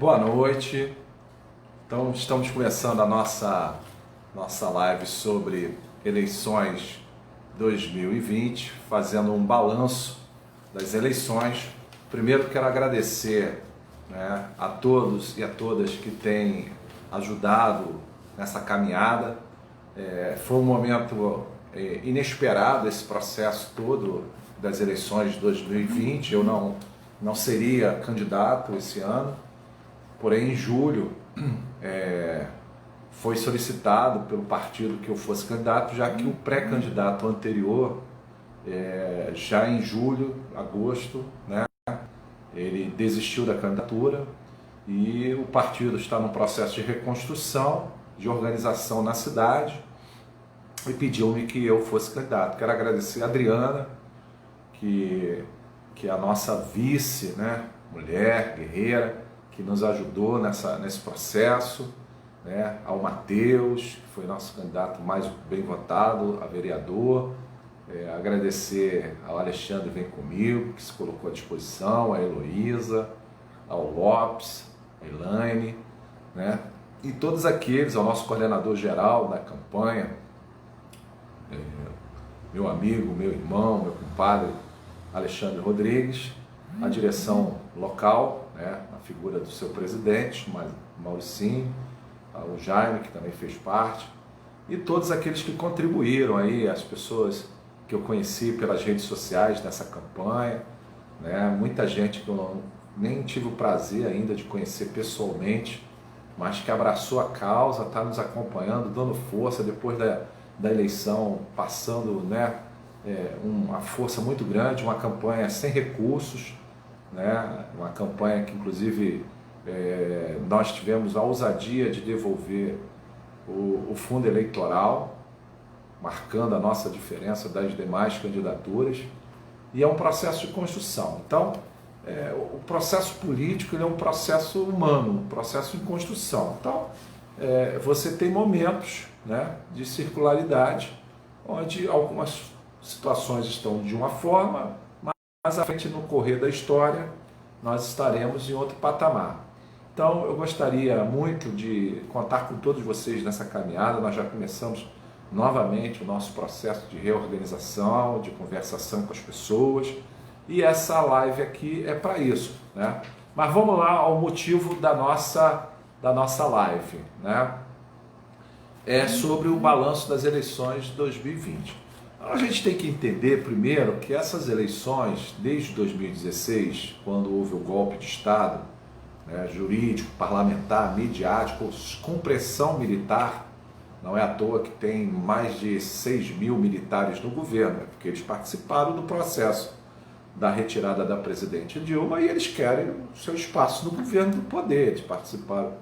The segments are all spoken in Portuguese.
Boa noite. Então, estamos começando a nossa live sobre eleições 2020, fazendo um balanço das eleições. Primeiro, quero agradecer, a todos e a todas que têm ajudado nessa caminhada. Foi um momento inesperado esse processo todo das eleições de 2020. Eu não seria candidato esse ano. Porém, em julho, foi solicitado pelo partido que eu fosse candidato, já que o pré-candidato anterior, já em julho, agosto, ele desistiu da candidatura e o partido está no processo de reconstrução, de organização na cidade e pediu-me que eu fosse candidato. Quero agradecer a Adriana, que é a nossa vice, mulher, guerreira, que nos ajudou nesse processo, ao Matheus, que foi nosso candidato mais bem votado, a vereador, agradecer ao Alexandre Vem Comigo, que se colocou à disposição, a Heloísa, ao Lopes, a Elaine, e todos aqueles, ao nosso coordenador geral da campanha, meu amigo, meu irmão, meu compadre Alexandre Rodrigues, a direção local, na figura do seu presidente, Mauricinho, o Jaime, que também fez parte, e todos aqueles que contribuíram aí, as pessoas que eu conheci pelas redes sociais nessa campanha, muita gente que eu nem tive o prazer ainda de conhecer pessoalmente, mas que abraçou a causa, está nos acompanhando, dando força depois da eleição, passando uma força muito grande, uma campanha sem recursos, uma campanha que inclusive nós tivemos a ousadia de devolver o fundo eleitoral, marcando a nossa diferença das demais candidaturas, e é um processo de construção. Então, o processo político ele é um processo humano, um processo de construção. Então, você tem momentos de circularidade, onde algumas situações estão de uma forma, mas à frente no correr da história nós estaremos em outro patamar. Então eu gostaria muito de contar com todos vocês nessa caminhada. Nós já começamos novamente o nosso processo de reorganização, de conversação com as pessoas, e essa live aqui é para isso, Mas vamos lá ao motivo da nossa live, É sobre o balanço das eleições de 2020. A gente tem que entender primeiro que essas eleições, desde 2016, quando houve o golpe de Estado, jurídico, parlamentar, midiático, com pressão militar, não é à toa que tem mais de 6 mil militares no governo, porque eles participaram do processo da retirada da presidente Dilma e eles querem o seu espaço no governo do poder. Eles participaram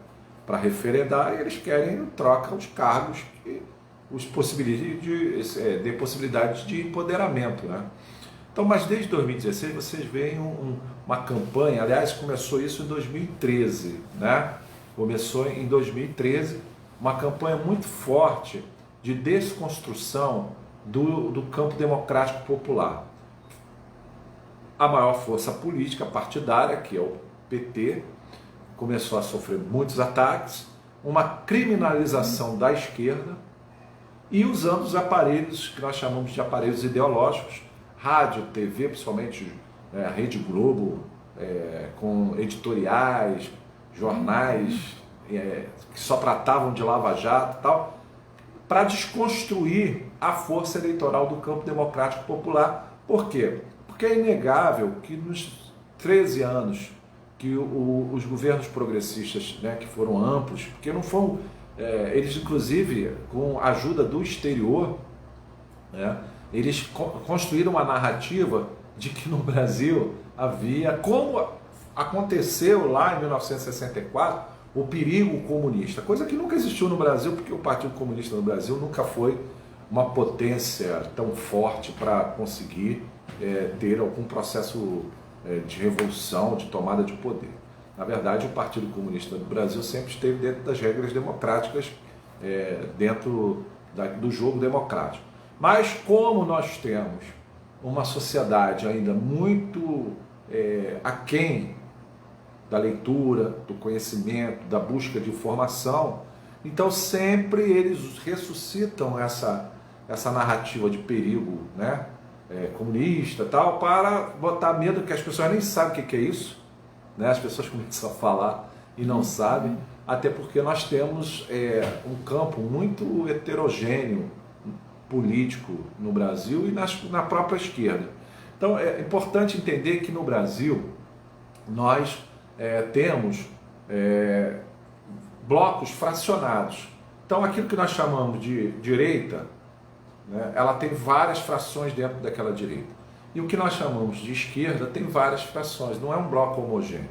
para referendar e eles querem troca os cargos que dê possibilidade de empoderamento, Então, mas desde 2016 vocês veem uma campanha, aliás, começou isso em 2013, Começou em 2013 uma campanha muito forte de desconstrução do campo democrático popular. A maior força política partidária, que é o PT, começou a sofrer muitos ataques, uma criminalização da esquerda, e usando os aparelhos que nós chamamos de aparelhos ideológicos, rádio, TV, principalmente a Rede Globo, com editoriais, jornais que só tratavam de Lava Jato e tal, para desconstruir a força eleitoral do campo democrático popular. Por quê? Porque é inegável que nos 13 anos que os governos progressistas, que foram amplos, porque não foram... eles, inclusive, com a ajuda do exterior, eles construíram uma narrativa de que no Brasil havia, como aconteceu lá em 1964, o perigo comunista, coisa que nunca existiu no Brasil, porque o Partido Comunista no Brasil nunca foi uma potência tão forte para conseguir ter algum processo de revolução, de tomada de poder. Na verdade, o Partido Comunista do Brasil sempre esteve dentro das regras democráticas, dentro do jogo democrático. Mas como nós temos uma sociedade ainda muito aquém da leitura, do conhecimento, da busca de informação. Então sempre eles ressuscitam essa narrativa de perigo, né? Comunista tal, para botar medo, que as pessoas nem sabem o que é isso, né? As pessoas começam a falar e não sabem, até porque nós temos um campo muito heterogêneo político no Brasil e na própria esquerda. Então é importante entender que no Brasil nós temos blocos fracionados. Então aquilo que nós chamamos de direita, né, ela tem várias frações dentro daquela direita. E o que nós chamamos de esquerda tem várias frações, não é um bloco homogêneo.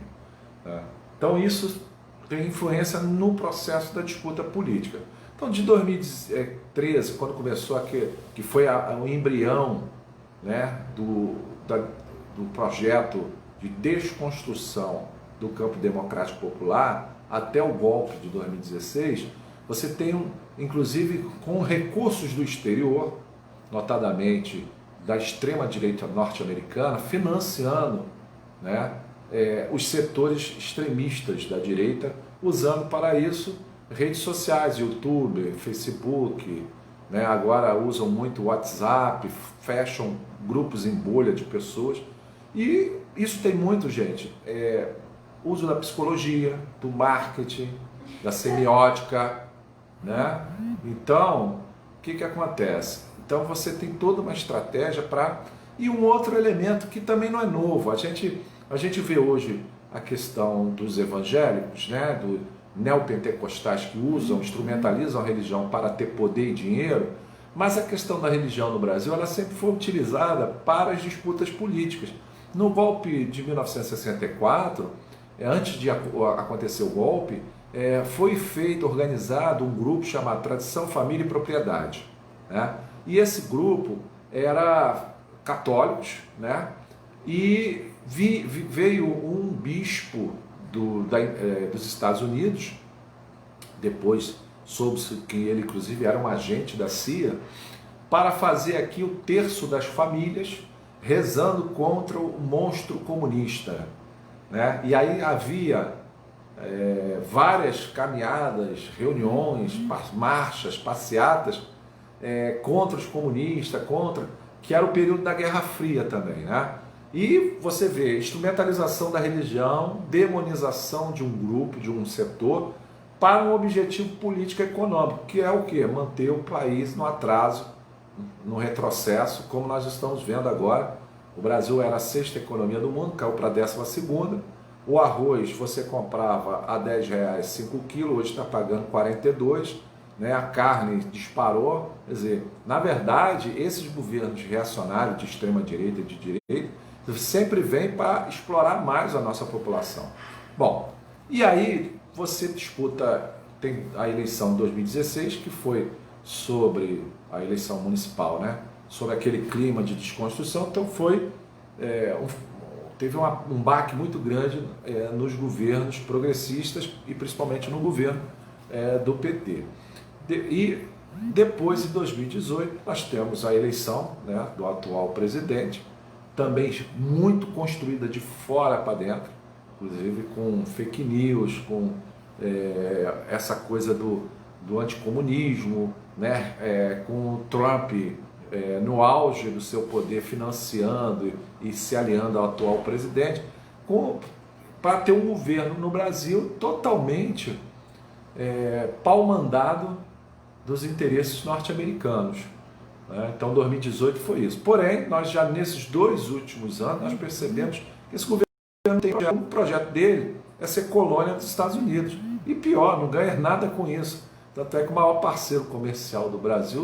Tá? Então isso tem influência no processo da disputa política. Então de 2013, quando começou que foi o embrião, né, do projeto de desconstrução do campo democrático popular, até o golpe de 2016, você tem, inclusive, com recursos do exterior, notadamente da extrema-direita norte-americana, financiando, né, os setores extremistas da direita, usando para isso redes sociais, YouTube, Facebook, né, agora usam muito WhatsApp, fecham grupos em bolha de pessoas, e isso tem muito, gente, uso da psicologia, do marketing, da semiótica, né? Então, o que acontece? Então você tem toda uma estratégia para... E um outro elemento que também não é novo, a gente vê hoje a questão dos evangélicos, né? Do neopentecostais que usam, instrumentalizam a religião para ter poder e dinheiro, mas a questão da religião no Brasil, ela sempre foi utilizada para as disputas políticas. No golpe de 1964, antes de acontecer o golpe, foi organizado um grupo chamado Tradição, Família e Propriedade, né? E esse grupo era católicos, né? E veio um bispo dos Estados Unidos, depois soube-se que ele inclusive era um agente da CIA, para fazer aqui o terço das famílias, rezando contra o monstro comunista, né? E aí havia várias caminhadas, reuniões, marchas, passeatas contra os comunistas, que era o período da Guerra Fria também, né? E você vê instrumentalização da religião, demonização de um grupo, de um setor, para um objetivo político e econômico, que é o quê? Manter o país no atraso, no retrocesso, como nós estamos vendo agora. O Brasil era a sexta economia do mundo, caiu para a 12ª. O arroz você comprava a R$10 5 quilos, hoje está pagando 42, né? A carne disparou. Quer dizer, na verdade, esses governos reacionários de extrema direita e de direita sempre vêm para explorar mais a nossa população. Bom, e aí você disputa, tem a eleição de 2016, que foi sobre a eleição municipal, né? Sobre aquele clima de desconstrução, então teve um baque muito grande nos governos progressistas e principalmente no governo do PT. E depois, em 2018, nós temos a eleição, né, do atual presidente, também muito construída de fora para dentro, inclusive com fake news, com essa coisa do anticomunismo, né, com o Trump no auge do seu poder, financiando e se aliando ao atual presidente, para ter um governo no Brasil totalmente pau-mandado dos interesses norte-americanos, né? Então 2018 foi isso. Porém, nós já nesses 2 últimos anos, nós percebemos que esse governo tem um projeto dele é ser colônia dos Estados Unidos. E pior, não ganha nada com isso. Tanto é que o maior parceiro comercial do Brasil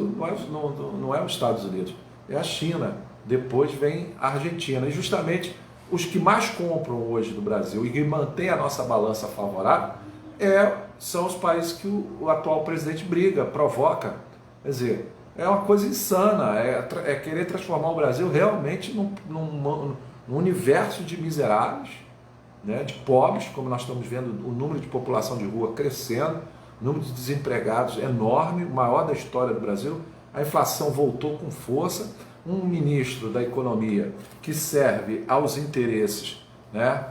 não é os Estados Unidos, é a China. Depois vem a Argentina. E justamente os que mais compram hoje do Brasil e que mantêm a nossa balança favorável são os países que o atual presidente briga, provoca. Quer dizer, é uma coisa insana, é querer transformar o Brasil realmente num universo de miseráveis, né, de pobres, como nós estamos vendo o número de população de rua crescendo, o número de desempregados enorme, o maior da história do Brasil, a inflação voltou com força, um ministro da economia que serve aos interesses, né,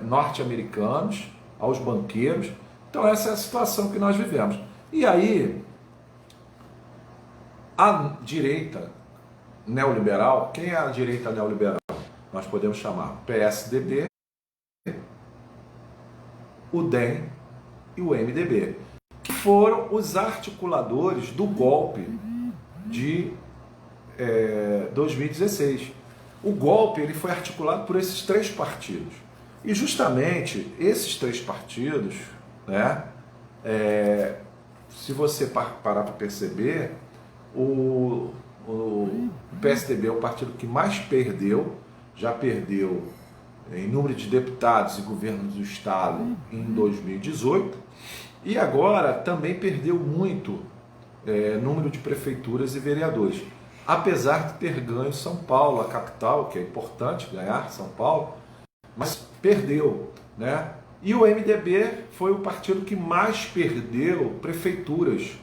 norte-americanos, aos banqueiros. Então essa é a situação que nós vivemos. E aí, a direita neoliberal, quem é a direita neoliberal? Nós podemos chamar PSDB, o DEM e o MDB, que foram os articuladores do golpe de 2016. O golpe ele foi articulado por esses três partidos. E justamente esses três partidos, né, se você parar para perceber, o PSDB é o partido que mais perdeu, já perdeu em número de deputados e governos do Estado em 2018, e agora também perdeu muito número de prefeituras e vereadores, apesar de ter ganho São Paulo, a capital, que é importante ganhar São Paulo, mas perdeu, né? E o MDB foi o partido que mais perdeu prefeituras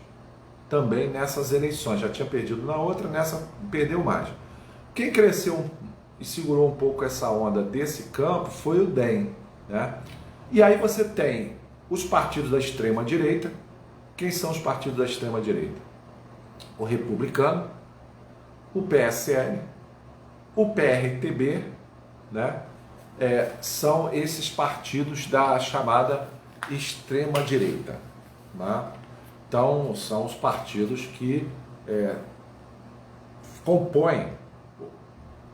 também nessas eleições. Já tinha perdido na outra, nessa perdeu mais. Quem cresceu e segurou um pouco essa onda desse campo foi o DEM, né? E aí você tem os partidos da extrema-direita. Quem são os partidos da extrema-direita? O Republicano, o PSL, o PRTB, né? São esses partidos da chamada extrema-direita, né? Então, são os partidos que compõem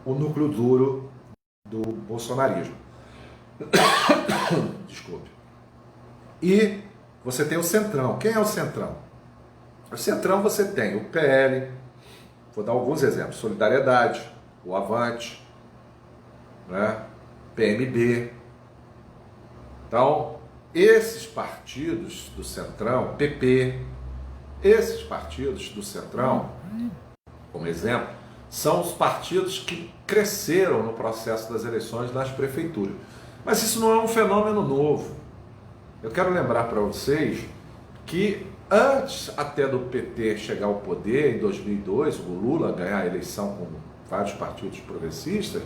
o núcleo duro do bolsonarismo. Desculpe. E você tem o Centrão. Quem é o Centrão? O Centrão você tem o PL, vou dar alguns exemplos, Solidariedade, o Avante, né? PMB. Então, esses partidos do Centrão, PP, esses partidos do Centrão, como exemplo, são os partidos que cresceram no processo das eleições nas prefeituras. Mas isso não é um fenômeno novo. Eu quero lembrar para vocês que antes até do PT chegar ao poder, em 2002, o Lula ganhar a eleição com vários partidos progressistas,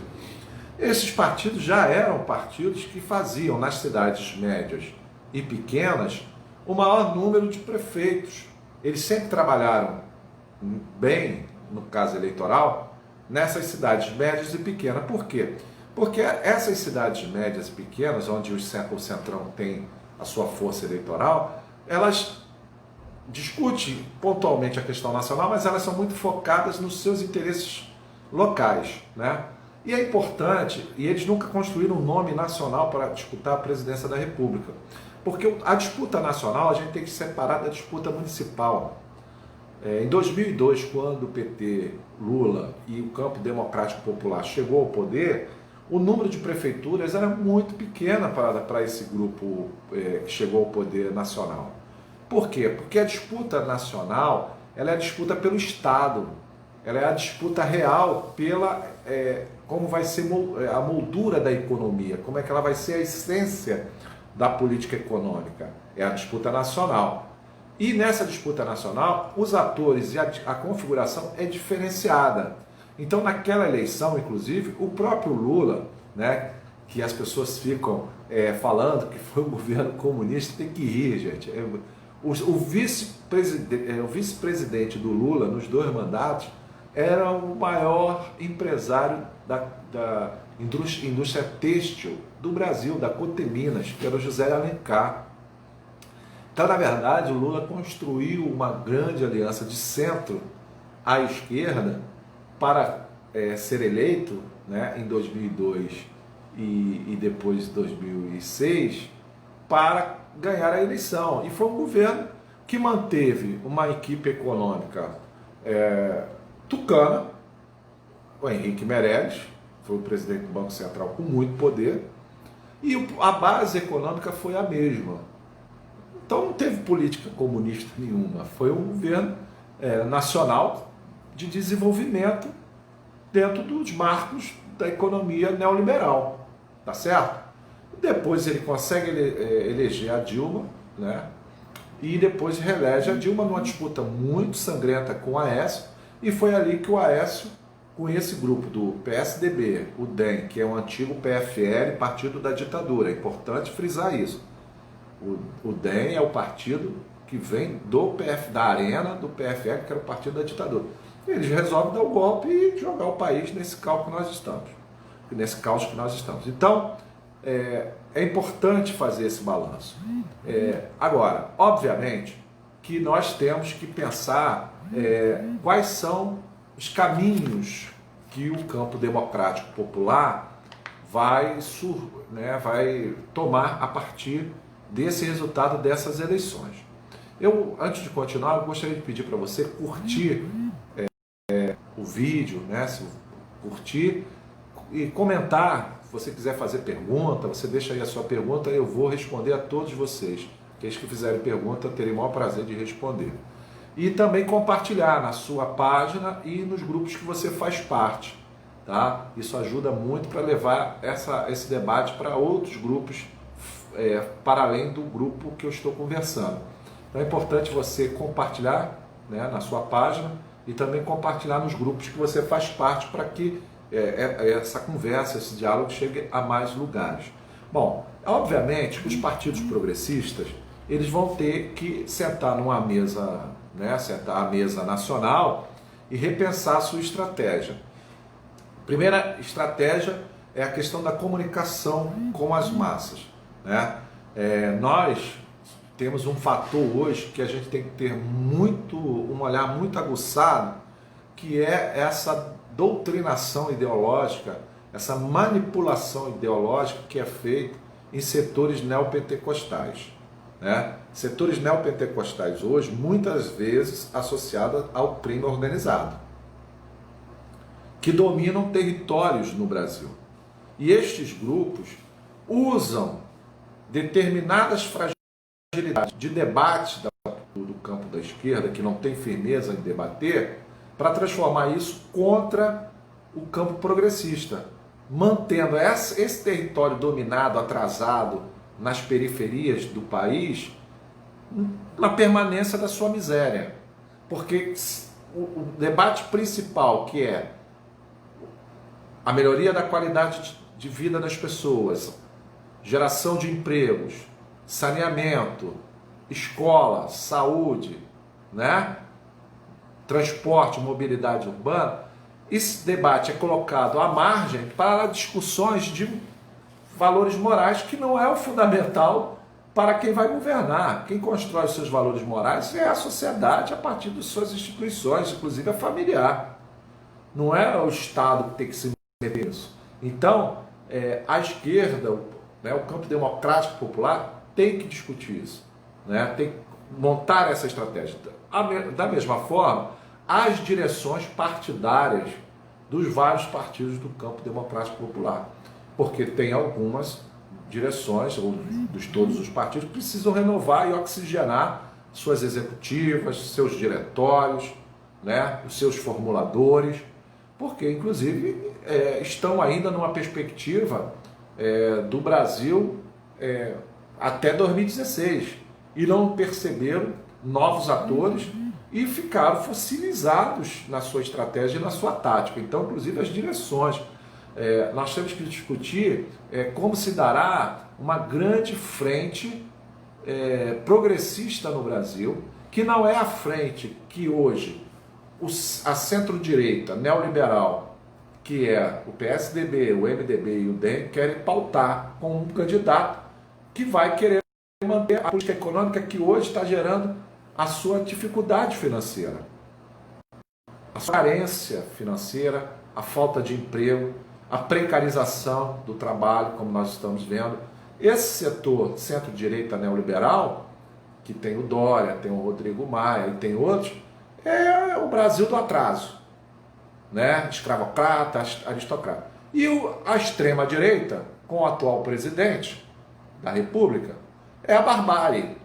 esses partidos já eram partidos que faziam nas cidades médias e pequenas o maior número de prefeitos. Eles sempre trabalharam bem, no caso eleitoral, nessas cidades médias e pequenas. Por quê? Porque essas cidades médias e pequenas, onde o Centrão tem a sua força eleitoral, elas discutem pontualmente a questão nacional, mas elas são muito focadas nos seus interesses locais, né? E é importante, e eles nunca construíram um nome nacional para disputar a presidência da República, porque a disputa nacional a gente tem que separar da disputa municipal. Em 2002, quando o PT, Lula e o campo democrático popular chegou ao poder, o número de prefeituras era muito pequeno para esse grupo que chegou ao poder nacional. Por quê? Porque a disputa nacional ela é a disputa pelo Estado, ela é a disputa real pela como vai ser a moldura da economia, como é que ela vai ser a essência da política econômica. É a disputa nacional. E nessa disputa nacional, os atores e a configuração é diferenciada. Então, naquela eleição, inclusive, o próprio Lula, né, que as pessoas ficam falando que foi um governo comunista, tem que rir, gente. O vice-presidente do Lula, nos 2 mandatos, era o maior empresário da indústria têxtil do Brasil, da Coteminas, que era o José Alencar. Então, na verdade, o Lula construiu uma grande aliança de centro à esquerda para ser eleito, né, em 2002 e depois 2006, para ganhar a eleição. E foi um governo que manteve uma equipe econômica tucana. O Henrique Meirelles foi o presidente do Banco Central com muito poder, e a base econômica foi a mesma. Então não teve política comunista nenhuma, foi um governo nacional de desenvolvimento dentro dos marcos da economia neoliberal, tá certo? Depois ele consegue eleger a Dilma, né? E depois reelege a Dilma numa disputa muito sangrenta com o Aécio, e foi ali que o Aécio com esse grupo do PSDB, o DEM, que é o antigo PFL, Partido da Ditadura. É importante frisar isso. O DEM é o partido que vem da arena do PFL, que era o Partido da Ditadura. Eles resolvem dar o golpe e jogar o país nesse caos que nós estamos. Então, é importante fazer esse balanço. Agora, obviamente, que nós temos que pensar quais são os caminhos que o campo democrático popular vai tomar a partir desse resultado dessas eleições. Eu, antes de continuar, eu gostaria de pedir para você curtir o vídeo, né? Se curtir e comentar. Se você quiser fazer pergunta, você deixa aí a sua pergunta, eu vou responder a todos vocês. Aqueles que fizerem pergunta, terei o maior prazer de responder. E também compartilhar na sua página e nos grupos que você faz parte, tá? Isso ajuda muito para levar esse debate para outros grupos, para além do grupo que eu estou conversando. Então é importante você compartilhar, né, na sua página e também compartilhar nos grupos que você faz parte para que essa conversa, esse diálogo chegue a mais lugares. Bom, obviamente que os partidos progressistas, eles vão ter que sentar numa mesa, né, sentar à mesa nacional e repensar a sua estratégia. Primeira estratégia é a questão da comunicação com as massas, né? Nós temos um fator hoje que a gente tem que ter um olhar muito aguçado, que é essa doutrinação ideológica, essa manipulação ideológica que é feita em setores neopentecostais, né? Setores neopentecostais hoje, muitas vezes associados ao crime organizado, que dominam territórios no Brasil. E estes grupos usam determinadas fragilidades de debate do campo da esquerda, que não tem firmeza em debater, para transformar isso contra o campo progressista, mantendo esse território dominado, atrasado, nas periferias do país, na permanência da sua miséria. Porque o debate principal, que é a melhoria da qualidade de vida das pessoas, geração de empregos, saneamento, escola, saúde, né? Transporte, mobilidade urbana, esse debate é colocado à margem para discussões de valores morais, que não é o fundamental para quem vai governar. Quem constrói os seus valores morais é a sociedade a partir das suas instituições, inclusive a familiar. Não é o Estado que tem que se meter nisso. Então, a esquerda, o campo democrático popular, tem que discutir isso, né? Tem que montar essa estratégia. Da mesma forma, as direções partidárias dos vários partidos do campo democrático popular, porque tem algumas direções, ou todos os partidos, que precisam renovar e oxigenar suas executivas, seus diretórios, né, os seus formuladores, porque, inclusive, estão ainda numa perspectiva do Brasil até 2016, e não perceberam novos atores e ficaram fossilizados na sua estratégia e na sua tática. Então, inclusive, as direções. Nós temos que discutir como se dará uma grande frente progressista no Brasil, que não é a frente que hoje a centro-direita neoliberal, que é o PSDB, o MDB e o DEM, querem pautar com um candidato que vai querer manter a política econômica que hoje está gerando a sua dificuldade financeira, a sua carência financeira, a falta de emprego, a precarização do trabalho, como nós estamos vendo. Esse setor centro-direita neoliberal, que tem o Dória, tem o Rodrigo Maia e tem outros, é o Brasil do atraso, né? Escravocrata, aristocrata. E a extrema-direita, com o atual presidente da República, é a barbárie.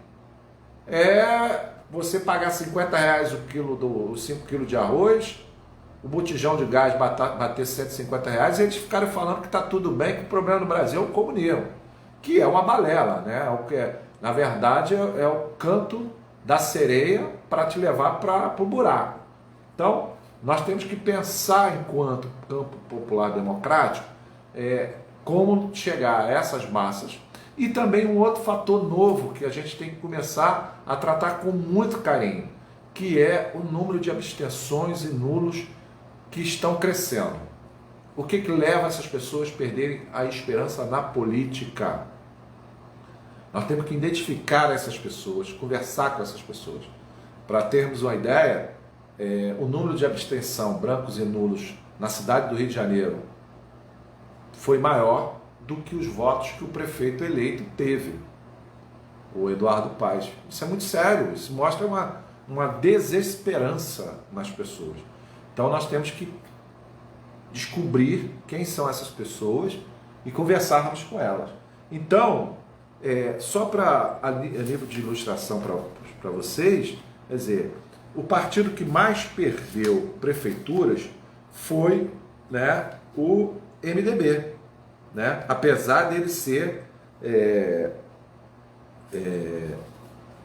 É você pagar R$50 o quilo os 5 quilos de arroz, o botijão de gás bater R$150, e eles ficaram falando que está tudo bem, que o problema no Brasil é o comunismo, que é uma balela, né? Na verdade, é o canto da sereia para te levar para o buraco. Então, nós temos que pensar, enquanto campo popular democrático, como chegar a essas massas. E também um outro fator novo que a gente tem que começar a tratar com muito carinho, que é o número de abstenções e nulos que estão crescendo. O que leva essas pessoas a perderem a esperança na política? Nós temos que identificar essas pessoas, conversar com essas pessoas. Para termos uma ideia, o número de abstenção, brancos e nulos, na cidade do Rio de Janeiro foi maior do que os votos que o prefeito eleito teve, o Eduardo Paes. Isso é muito sério, isso mostra uma desesperança nas pessoas. Então nós temos que descobrir quem são essas pessoas e conversarmos com elas. Então, só para a nível de ilustração para vocês, quer dizer, o partido que mais perdeu prefeituras foi, né, o MDB, né? Apesar dele ser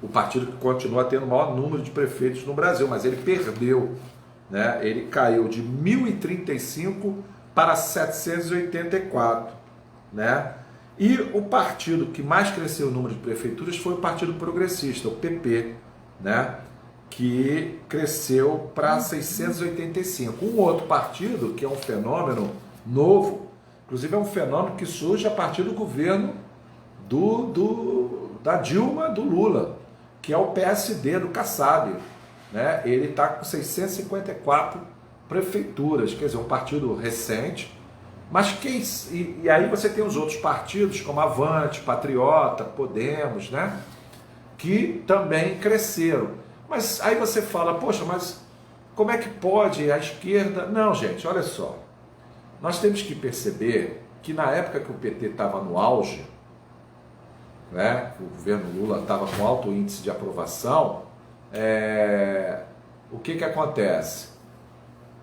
o partido que continua tendo o maior número de prefeitos no Brasil, mas ele perdeu, né? Ele caiu de 1.035 para 784, né? E o partido que mais cresceu o número de prefeituras foi o Partido Progressista, o PP, né? Que cresceu para 685. Um outro partido, que é um fenômeno novo, inclusive é um fenômeno que surge a partir do governo da Dilma, do Lula, que é o PSD do Kassab, né? Ele está com 654 prefeituras, quer dizer, um partido recente. Mas e aí você tem os outros partidos, como Avante, Patriota, Podemos, né? Que também cresceram. Mas aí você fala, poxa, mas como é que pode a esquerda... Não, gente, olha só. Nós temos que perceber que na época que o PT estava no auge, né, o governo Lula estava com alto índice de aprovação, o que acontece?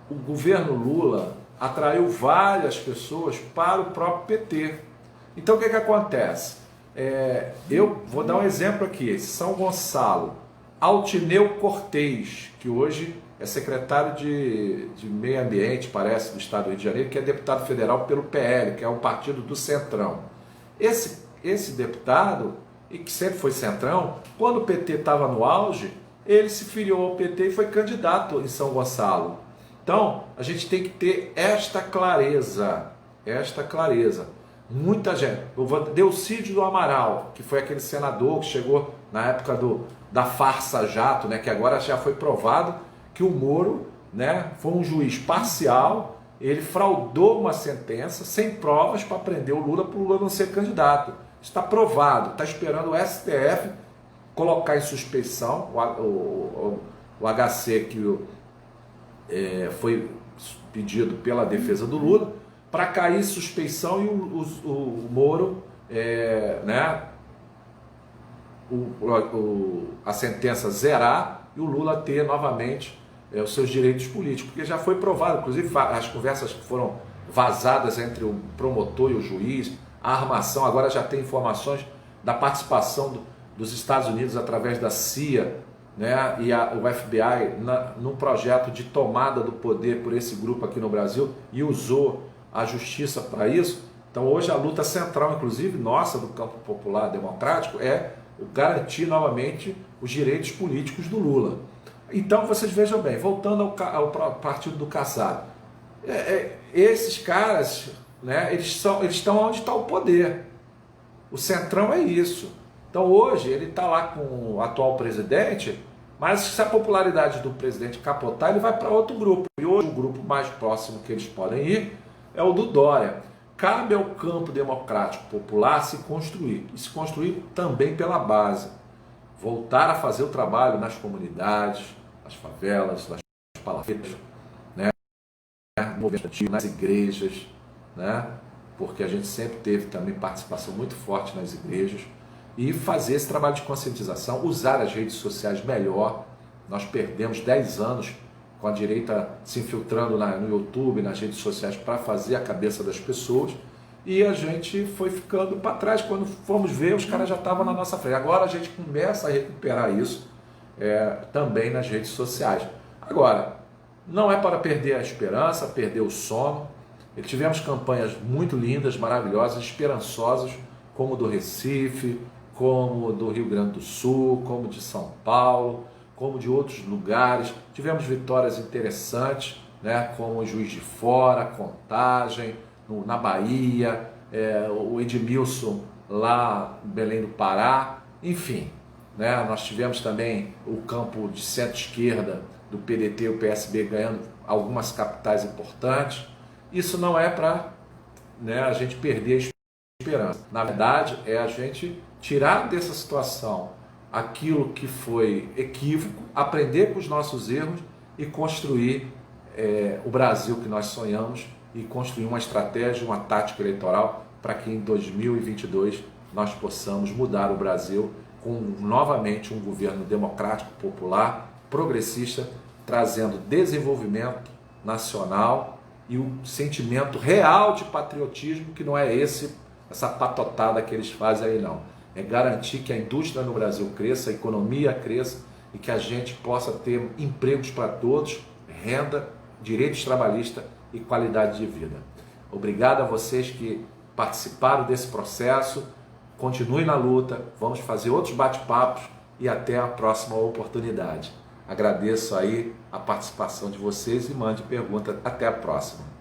O governo Lula atraiu várias pessoas para o próprio PT. Então o que acontece? Eu vou dar um exemplo aqui, São Gonçalo, Altineu Cortez, que hoje é secretário de Meio Ambiente, parece, do Estado do Rio de Janeiro, que é deputado federal pelo PL, que é um partido do Centrão. Esse deputado, e que sempre foi Centrão, quando o PT estava no auge, ele se filiou ao PT e foi candidato em São Gonçalo. Então, a gente tem que ter esta clareza. Muita gente, Delcídio do Amaral, que foi aquele senador que chegou na época da farsa jato, né, que agora já foi provado que o Moro, né, foi um juiz parcial, ele fraudou uma sentença sem provas para prender o Lula, para o Lula não ser candidato. Está provado, está esperando o STF colocar em suspeição o HC que foi pedido pela defesa do Lula, para cair em suspeição e o Moro, né, a sentença zerar e o Lula ter novamente os seus direitos políticos, porque já foi provado, inclusive as conversas que foram vazadas entre o promotor e o juiz, a armação, agora já tem informações da participação dos Estados Unidos através da CIA, né, e o FBI num projeto de tomada do poder por esse grupo aqui no Brasil, e usou a justiça para isso. Então hoje a luta central, inclusive nossa, do campo popular democrático, é garantir novamente os direitos políticos do Lula. Então vocês vejam bem, voltando ao partido do Kassab, esses caras, né, eles estão onde está o poder. O Centrão é isso. Então hoje ele está lá com o atual presidente, mas se a popularidade do presidente capotar, ele vai para outro grupo. E hoje o grupo mais próximo que eles podem ir é o do Dória. Cabe ao campo democrático popular se construir, e se construir também pela base. Voltar a fazer o trabalho nas comunidades, nas favelas, nas palafitas, né? Nas igrejas, né? Porque a gente sempre teve também participação muito forte nas igrejas, e fazer esse trabalho de conscientização, usar as redes sociais melhor. Nós perdemos 10 anos com a direita se infiltrando no YouTube, nas redes sociais, para fazer a cabeça das pessoas, e a gente foi ficando para trás. Quando fomos ver, os caras já estavam na nossa frente. Agora a gente começa a recuperar isso também nas redes sociais. Agora, não é para perder a esperança, perder o sono. E tivemos campanhas muito lindas, maravilhosas, esperançosas, como do Recife, como do Rio Grande do Sul, como de São Paulo, como de outros lugares. Tivemos vitórias interessantes, né, como Juiz de Fora, Contagem, na Bahia, o Edmilson lá em Belém do Pará, enfim. Né, nós tivemos também o campo de centro-esquerda do PDT e o PSB ganhando algumas capitais importantes. Isso não é para, né, a gente perder a esperança. Na verdade, é a gente tirar dessa situação aquilo que foi equívoco, aprender com os nossos erros e construir o Brasil que nós sonhamos e construir uma estratégia, uma tática eleitoral para que em 2022 nós possamos mudar o Brasil com novamente um governo democrático, popular, progressista, trazendo desenvolvimento nacional e o sentimento real de patriotismo, que não é essa patotada que eles fazem aí não. É garantir que a indústria no Brasil cresça, a economia cresça e que a gente possa ter empregos para todos, renda, direitos trabalhistas e qualidade de vida. Obrigado a vocês que participaram desse processo. Continue na luta, vamos fazer outros bate-papos e até a próxima oportunidade. Agradeço aí a participação de vocês e mande pergunta. Até a próxima.